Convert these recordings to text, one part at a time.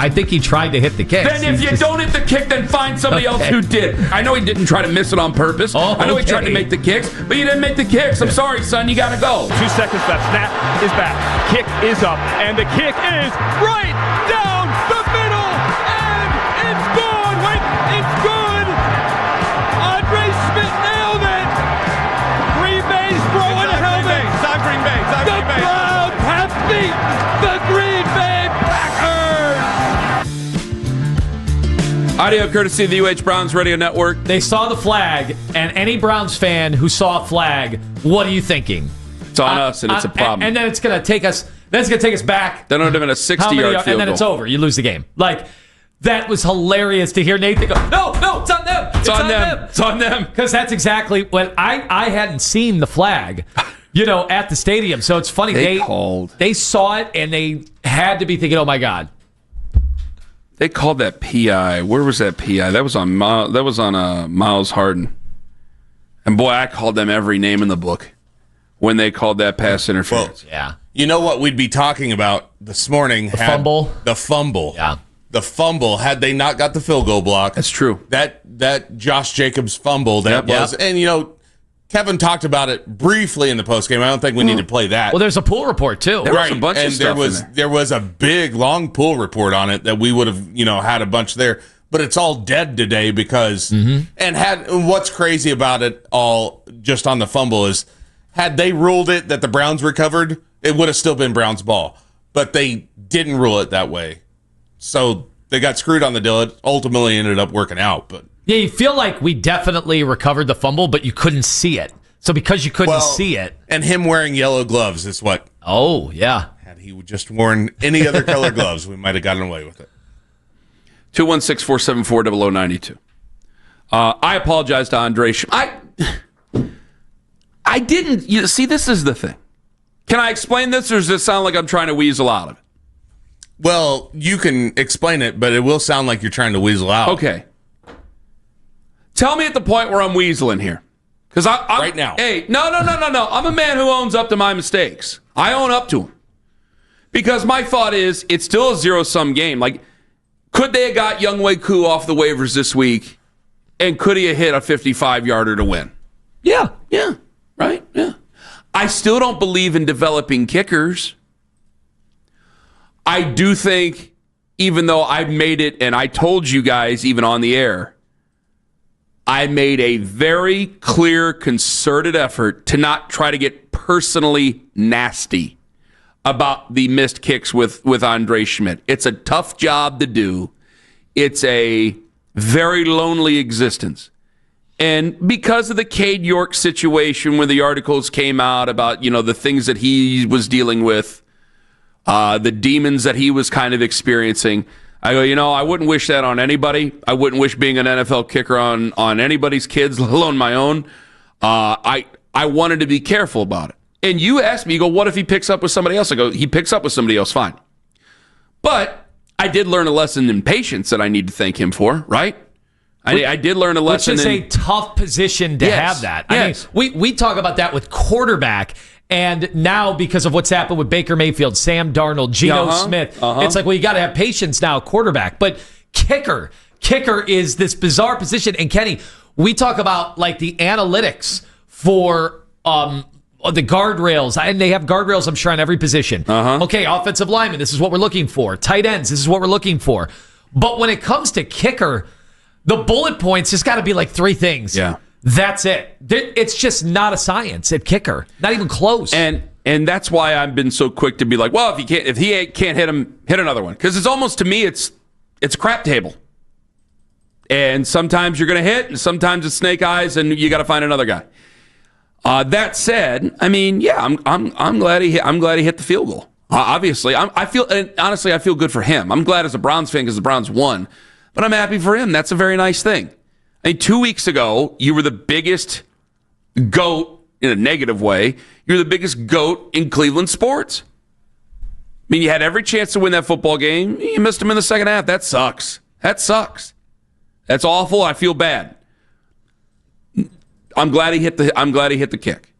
I think he tried to hit the kick. Then if you don't hit the kick, then find somebody else who did. I know he didn't try to miss it on purpose. I know he tried to make the kicks, but you didn't make the kicks. I'm sorry, son. You got to go. 2 seconds left. Snap is back. Kick is up. And the kick is right down the middle. And it's good. Wait, it's good. Andre Szmyt nailed it. Green Bay's throwing a helmet. It's on Green Bay. It's on The Green Bay. Browns have beat the Green Bay Packers. Audio courtesy of the UH Browns Radio Network. They saw the flag, and any Browns fan who saw a flag, what are you thinking? It's on us, and it's a problem. And then it's going to take us. Then it's going to take us back. Then it would have been a 60-yard field and then goal. it's over. You lose the game. Like, that was hilarious to hear Nathan go, no, it's on them. It's on them. It's on them. Because that's exactly what I hadn't seen the flag, at the stadium. So it's funny. They saw it, and they had to be thinking, oh, my God. They called that PI. Where was that PI? That was on Miles Harden. And, boy, I called them every name in the book when they called that pass interference. Well, yeah. You know what we'd be talking about this morning? Fumble? The fumble. Yeah. The fumble, had they not got the field goal block. That's true. That Josh Jacobs fumble, was. Yep. And, Kevin talked about it briefly in the postgame. I don't think we need to play that. Well, there's a pool report, too. There was a bunch of stuff in there. There was a big, long pool report on it that we would have, had a bunch there. But it's all dead today because, and what's crazy about it all, just on the fumble, is had they ruled it that the Browns recovered, it would have still been Browns' ball. But they didn't rule it that way. So they got screwed on the deal. It ultimately ended up working out. But yeah, you feel like we definitely recovered the fumble, but you couldn't see it. So because you couldn't see it. And him wearing yellow gloves is what. Oh, yeah. Had he just worn any other color gloves, we might have gotten away with it. 216-474-0092. I apologize to Andre Szmyt. I didn't. See, this is the thing. Can I explain this, or does this sound like I'm trying to weasel out of it? Well, you can explain it, but it will sound like you're trying to weasel out. Okay. Tell me at the point where I'm weaseling here. Because I'm right now. Hey, no. I'm a man who owns up to my mistakes. I own up to them. Because my thought is, it's still a zero-sum game. Like, could they have got Younghoe Koo off the waivers this week, and could he have hit a 55-yarder to win? Yeah, right, yeah. I still don't believe in developing kickers. I do think, even though I've made it, and I told you guys even on the air, I made a very clear, concerted effort to not try to get personally nasty about the missed kicks with Andre Szmyt. It's a tough job to do. It's a very lonely existence. And because of the Cade York situation, when the articles came out about, the things that he was dealing with, the demons that he was kind of experiencing, I go, I wouldn't wish that on anybody. I wouldn't wish being an NFL kicker on anybody's kids, let alone my own. I wanted to be careful about it. And you asked me, you go, what if he picks up with somebody else? I go, he picks up with somebody else, fine. But I did learn a lesson in patience that I need to thank him for, right? I did learn a lesson. Which is a tough position to have that. Yes. I mean, we talk about that with quarterback, and now because of what's happened with Baker Mayfield, Sam Darnold, Geno Smith, it's like, well, you got to have patience now, quarterback. But kicker is this bizarre position. And Kenny, we talk about like the analytics for the guardrails, and they have guardrails, I'm sure, on every position. Okay, offensive lineman, this is what we're looking for. Tight ends, this is what we're looking for. But when it comes to kicker, the bullet points just got to be like three things. Yeah. That's it. It's just not a science at kicker. Not even close. And that's why I've been so quick to be like, well, if he can't hit him, hit another one. Because it's almost, to me, it's a crap table. And sometimes you're going to hit, and sometimes it's snake eyes, and you got to find another guy. That said, I mean, yeah, I'm glad he hit the field goal. Obviously, I feel good for him. I'm glad as a Browns fan because the Browns won, but I'm happy for him. That's a very nice thing. I mean, 2 weeks ago, you were the biggest GOAT in a negative way. You're the biggest GOAT in Cleveland sports. I mean, you had every chance to win that football game. You missed him in the second half. That sucks. That's awful. I feel bad. I'm glad he hit the kick.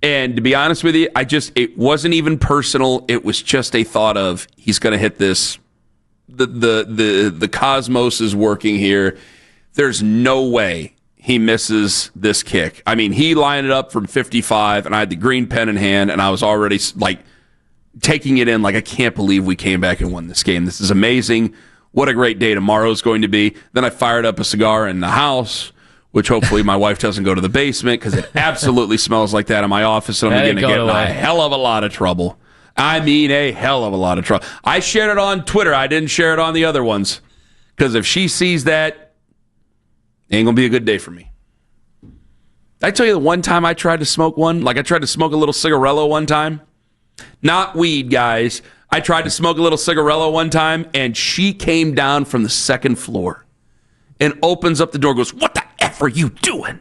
And to be honest with you, it wasn't even personal. It was just a thought of he's going to hit this the cosmos is working here. There's no way he misses this kick. I mean, he lined it up from 55, and I had the green pen in hand, and I was already like taking it in like, I can't believe we came back and won this game. This is amazing. What a great day tomorrow's going to be. Then I fired up a cigar in the house, which hopefully my wife doesn't go to the basement because it absolutely smells like that in my office, and I'm going to get in a hell of a lot of trouble. I mean, a hell of a lot of trouble. I shared it on Twitter. I didn't share it on the other ones because if she sees that, it ain't going to be a good day for me. Did I tell you the one time I tried to smoke one? Like I tried to smoke a little cigarello one time. Not weed, guys. I tried to smoke a little cigarello one time, and she came down from the second floor and opens up the door and goes, "What the F are you doing?"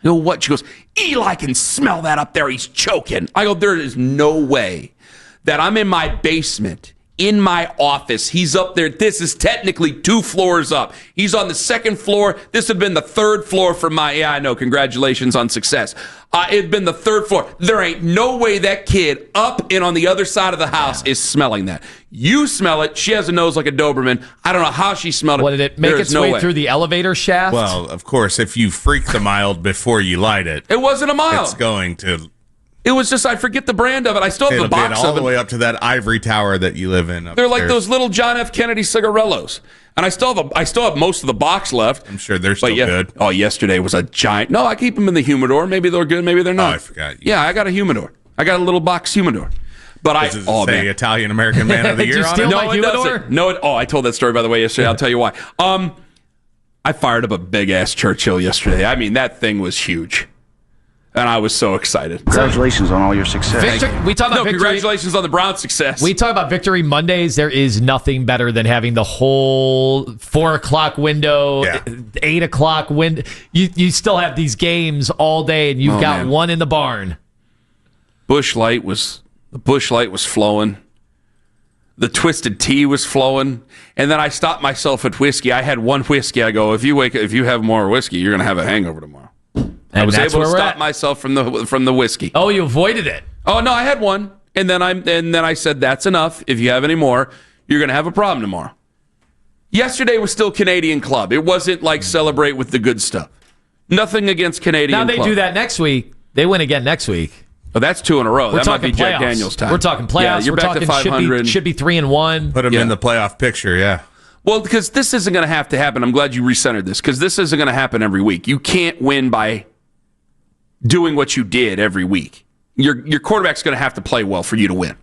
I go, "What?" She goes, "Eli can smell that up there. He's choking." I go, "There is no way that I'm in my basement, in my office. He's up there. This is technically 2 floors up. He's on the second floor. This had been the 3rd floor for my, yeah, I know, congratulations on success. It had been the 3rd floor. There ain't no way that kid up and on the other side of the house is smelling that. You smell it. She has a nose like a Doberman. I don't know how she smelled it. What, did it make its way through the elevator shaft? Well, of course, if you freak the mild before you light it. It wasn't a mild. It's going to... It was just, I forget the brand of it. I still have the box of it. All the way up to that ivory tower that you live in. They're like those little John F. Kennedy cigarellos. And I still have most of the box left. I'm sure they're still good. Oh, yesterday was a giant. No, I keep them in the humidor. Maybe they're good, maybe they're not. Oh, I forgot. Yeah, I got a humidor. I got a little box humidor. But Does it say Italian American Man of the Year on it? No, it doesn't. No, I told that story, by the way, yesterday. I'll tell you why. I fired up a big-ass Churchill yesterday. I mean, that thing was huge. And I was so excited. Congratulations on all your success. We talk about victory. Congratulations on the Browns' success. We talk about Victory Mondays. There is nothing better than having the whole 4 o'clock window, 8 o'clock window. You still have these games all day, and you've got one in the barn. Busch Light was flowing. The Twisted Tea was flowing. And then I stopped myself at whiskey. I had one whiskey. I go, if you have more whiskey, you're going to have a hangover tomorrow. I was able to stop myself from the whiskey. Oh, you avoided it. Oh no, I had one, and then I said that's enough. If you have any more, you're going to have a problem tomorrow. Yesterday was still Canadian Club. It wasn't like celebrate with the good stuff. Nothing against Canadian Club. Now they do that next week. They win again next week. Oh, that's 2 in a row. That might be playoffs. Jack Daniels time. We're talking playoffs. Yeah, you're back to 500. Should be 3-1. Put them in the playoff picture. Yeah. Well, because this isn't going to have to happen. I'm glad you recentered this because this isn't going to happen every week. You can't win by doing what you did every week. Your quarterback's going to have to play well for you to win.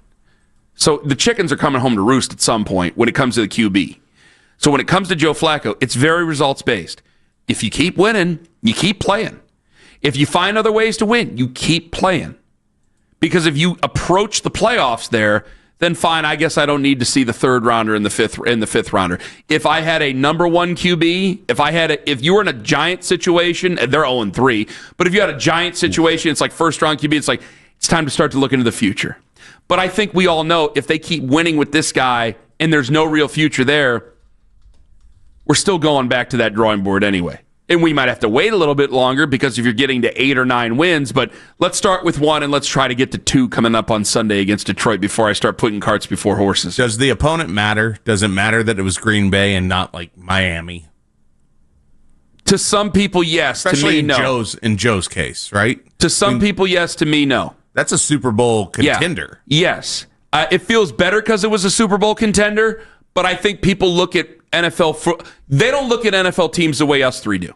So the chickens are coming home to roost at some point when it comes to the QB. So when it comes to Joe Flacco, it's very results-based. If you keep winning, you keep playing. If you find other ways to win, you keep playing. Because if you approach the playoffs there, then fine, I guess I don't need to see the 3rd rounder and the 5th rounder. If I had a number 1 QB, if you were in a giant situation, they're 0-3, but if you had a giant situation, it's like 1st round QB, it's like it's time to start to look into the future. But I think we all know if they keep winning with this guy and there's no real future there, we're still going back to that drawing board anyway. And we might have to wait a little bit longer because if you're getting to 8 or 9 wins, but let's start with 1 and let's try to get to 2 coming up on Sunday against Detroit before I start putting carts before horses. Does the opponent matter? Does it matter that it was Green Bay and not like Miami? To some people, yes. Especially to me, no. In Joe's case, right? To some people, yes. To me, no. That's a Super Bowl contender. Yeah. Yes. It feels better because it was a Super Bowl contender, but I think people look at they don't look at NFL teams the way us 3 do.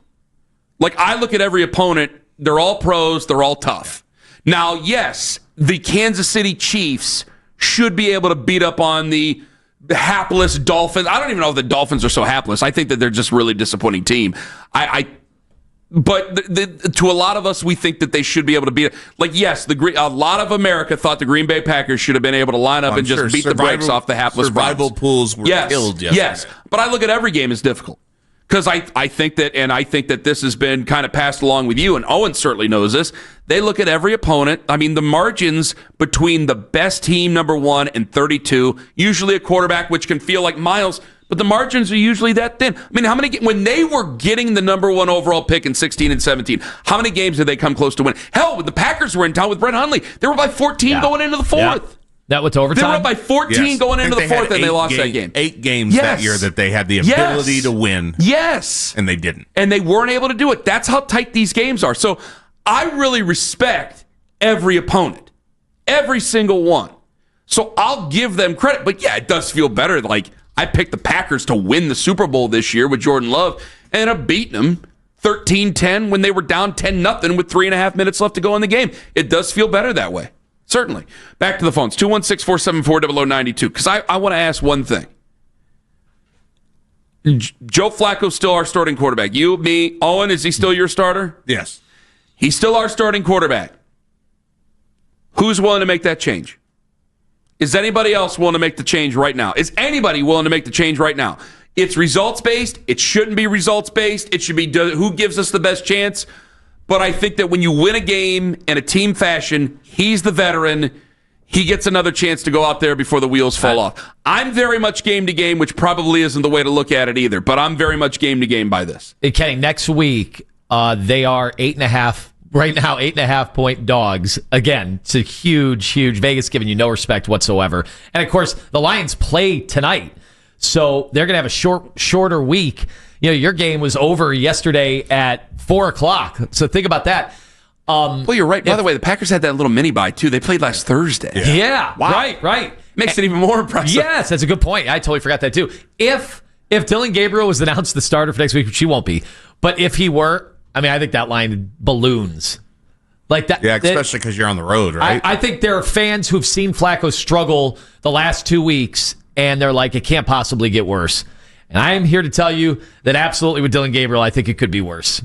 Like, I look at every opponent, they're all pros, they're all tough. Now, yes, the Kansas City Chiefs should be able to beat up on the hapless Dolphins. I don't even know if the Dolphins are so hapless. I think that they're just a really disappointing team. But to a lot of us, we think that they should be able to beat it. Like, yes, a lot of America thought the Green Bay Packers should have been able to line up and just beat the brakes off the hapless survival Browns. Pools were killed yesterday. Yes, but I look at every game as difficult. Because I think that this has been kind of passed along with you, and Owen certainly knows this. They look at every opponent. I mean, the margins between the best team, number 1, and 32, usually a quarterback, which can feel like miles, but the margins are usually that thin. I mean, when they were getting the number 1 overall pick in 16 and 17, how many games did they come close to win? Hell, when the Packers were in town with Brett Hundley, they were by 14 going into the 4th. That was overtime? They were up by 14 going into the fourth, and they lost that game. 8 games that year that they had the ability to win. Yes. And they didn't. And they weren't able to do it. That's how tight these games are. So I really respect every opponent, every single one. So I'll give them credit. But, yeah, it does feel better. Like, I picked the Packers to win the Super Bowl this year with Jordan Love and ended up beating them 13-10 when they were down 10-0 with 3.5 minutes left to go in the game. It does feel better that way. Certainly. Back to the phones, 216-474-0092. Because I want to ask one thing. Joe Flacco's still our starting quarterback. You, me, Owen, is he still your starter? Yes. He's still our starting quarterback. Who's willing to make that change? Is anybody else willing to make the change right now? Is anybody willing to make the change right now? It's results-based. It shouldn't be results-based. It should be who gives us the best chance. But I think that when you win a game in a team fashion, he's the veteran. He gets another chance to go out there before the wheels fall off. I'm very much game to game, which probably isn't the way to look at it either. But I'm very much game to game by this. Hey, Kenny, next week, they are 8.5. Right now, 8.5-point dogs. Again, it's a huge, huge. Vegas giving you no respect whatsoever. And, of course, the Lions play tonight. So they're going to have a shorter week. You know, your game was over yesterday at 4 o'clock. So think about that. Well, you're right. By the way, the Packers had that little mini bye, too. They played last Thursday. Yeah. Wow. Right. Makes it even more impressive. Yes, that's a good point. I totally forgot that, too. If Dillon Gabriel was announced the starter for next week, which he won't be, but if he were, I mean, I think that line balloons. Like that. Yeah, especially because you're on the road, right? I think there are fans who've seen Flacco struggle the last 2 weeks, and they're like, it can't possibly get worse. And I am here to tell you that absolutely with Dillon Gabriel, I think it could be worse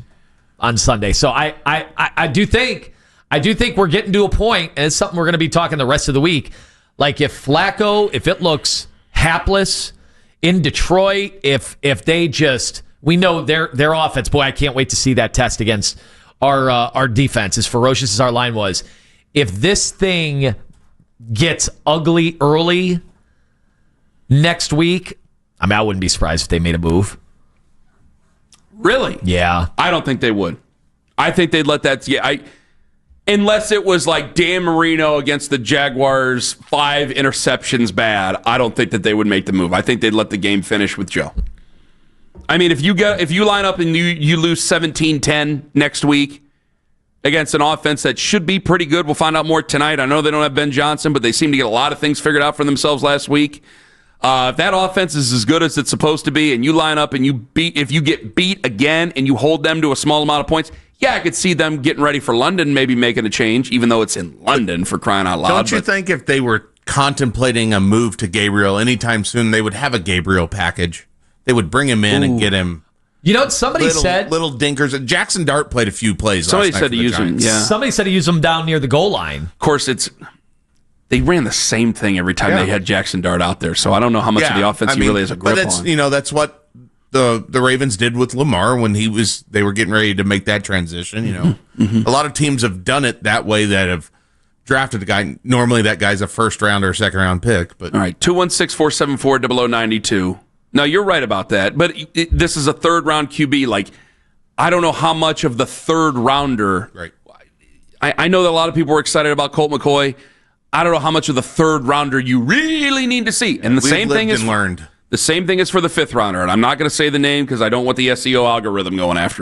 on Sunday. So I do think we're getting to a point, and it's something we're going to be talking the rest of the week. Like if Flacco, if it looks hapless in Detroit, if they just, we know their offense. Boy, I can't wait to see that test against our defense, as ferocious as our line was. If this thing gets ugly early next week, I mean, I wouldn't be surprised if they made a move. Really? Yeah. I don't think they would. I think they'd let that... Yeah, unless it was like Dan Marino against the Jaguars, 5 interceptions bad, I don't think that they would make the move. I think they'd let the game finish with Joe. I mean, if you line up and you lose 17-10 next week against an offense that should be pretty good, we'll find out more tonight. I know they don't have Ben Johnson, but they seem to get a lot of things figured out for themselves last week. If that offense is as good as it's supposed to be, and you line up and if you get beat again and you hold them to a small amount of points, yeah, I could see them getting ready for London, maybe making a change, even though it's in London, for crying out loud. Don't you think if they were contemplating a move to Gabriel anytime soon, they would have a Gabriel package? They would bring him in and get him. You know what somebody said? Little dinkers. Jackson Dart played a few plays. Somebody said to use him. Yeah. Somebody said to use him down near the goal line. Of course, they ran the same thing every time they had Jackson Dart out there. So I don't know how much of the offense he really has a grip on. That's what the Ravens did with Lamar when they were getting ready to make that transition. A lot of teams have done it that way, that have drafted a guy. Normally, that guy's a first round or second round pick. But all right, 216-474-0092. No, you're right about that. But this is a third round QB. Like, I don't know how much of the third rounder. Right. I know that a lot of people were excited about Colt McCoy. I don't know how much of the third rounder you really need to see. And the same thing is for the fifth rounder. And I'm not going to say the name because I don't want the SEO algorithm going after